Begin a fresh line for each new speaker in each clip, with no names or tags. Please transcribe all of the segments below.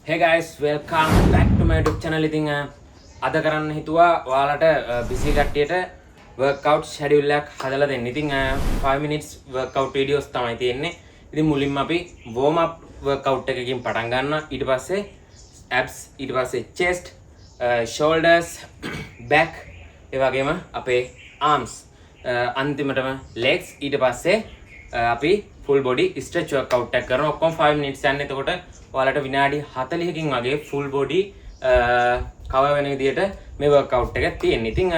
Hey guys, welcome back to my YouTube channel. ඉතින් අද කරන්න හිතුවා ඔයාලට busy කට්ටියට workout schedule එකක් හදලා දෙන්න. ඉතින් 5 minutes workout videos තමයි තියෙන්නේ. ඉතින් මුලින්ම අපි warm up workout එකකින් පටන් ගන්නවා. ඊට පස්සේ abs, ඊට පස්සේ chest, shoulders, back, ඒ වගේම අපේ arms, අන්තිමටම legs, ඊට පස්සේ අපි full body stretch workout එකක් කරනවා. ඔක්කොම 5 minutes යන්නේ. එතකොට ඔයාලට විනාඩි 40කින් වගේ full body cover වෙන විදියට මේ workout එක තියෙනවා. ඉතින්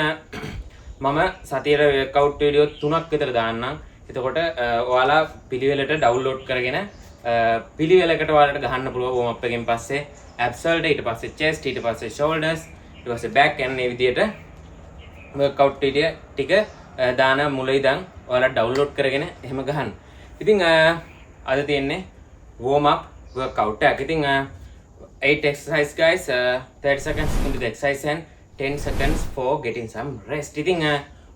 මම සතියේ workout video 3ක් විතර දාන්නම්. එතකොට ඔයාලා පිළිවෙලට download කරගෙන පිළිවෙලකට ඔයාලට ගහන්න පුළුවන් warm up එකෙන් පස්සේ abs වලට, ඊට පස්සේ chest, ඊට පස්සේ shoulders, ඊට පස්සේ back යන විදියට workout video ටික දාන මුලින් ඉඳන් ඔයාලා download කරගෙන එහෙම ගහන්න. ඉතින් අද තියෙන්නේ warm up workout එකක්. ඉතින් 8 exercise guys, 30 seconds into the exercise and 10 seconds for getting some rest. ඉතින්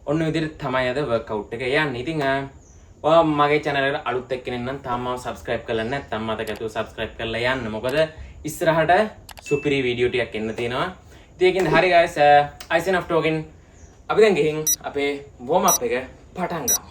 ඔන්න විදිහට තමයි අද workout එක යන්නේ. ඉතින් ඔයා මගේ channel එකට අලුත් එක්කෙනෙක් නම් තාම මම subscribe කරලා නැත්නම් මතක ඇතුව subscribe කරලා යන්න. මොකද ඉස්සරහට සුපිරි වීඩියෝ ටිකක් එන්න තියෙනවා. ඉතින් ඒකින් හරි guys, I sign off talking. අපි දැන් ගිහින් අපේ warm up එක පටන් ගමු.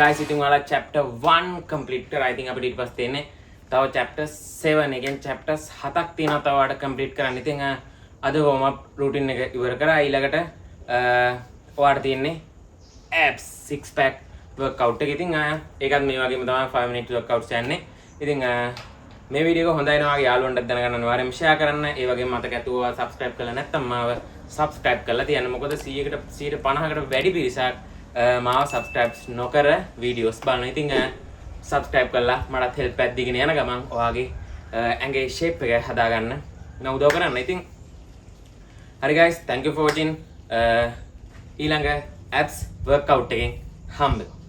guys ඉතින් ඔයාලා chapter 1 complete කරා. ඉතින් අපිට ඊට පස්සේ තියෙන්නේ තව chapter 7 එකෙන් chapters 7ක් තියෙනවා තව ඔයාලට complete කරන්න. ඉතින් අද warm up routine එක ඉවර කරා. ඊළඟට ඔයාලට තියෙන්නේ abs six pack workout එක. ඉතින් ඒකත් මේ වගේම තමයි 5 minute workouts යන්නේ. ඉතින් මේ වීඩියෝ එක හොඳයි නම් ඔයාගේ යාළුවන්ට දැනගන්න අනිවාර්යයෙන්ම share කරන්න. ඒ වගේම මතක ඇතුව subscribe කරලා නැත්නම් මාව subscribe කරලා තියන්න. මොකද 150කට වැඩි පිරිසක් මාව subscribe නොකර videos බලන. ඉතින් subscribe කරලා මටත් help එකක් දීගෙන යන ගමන් ඔයාගේ ඇඟේ shape එක හදාගන්න උදව් කරන්න. ඉතින් හරි guys, thank you for watching. ඊළඟ abs workout එකෙන් හම්බෙමු.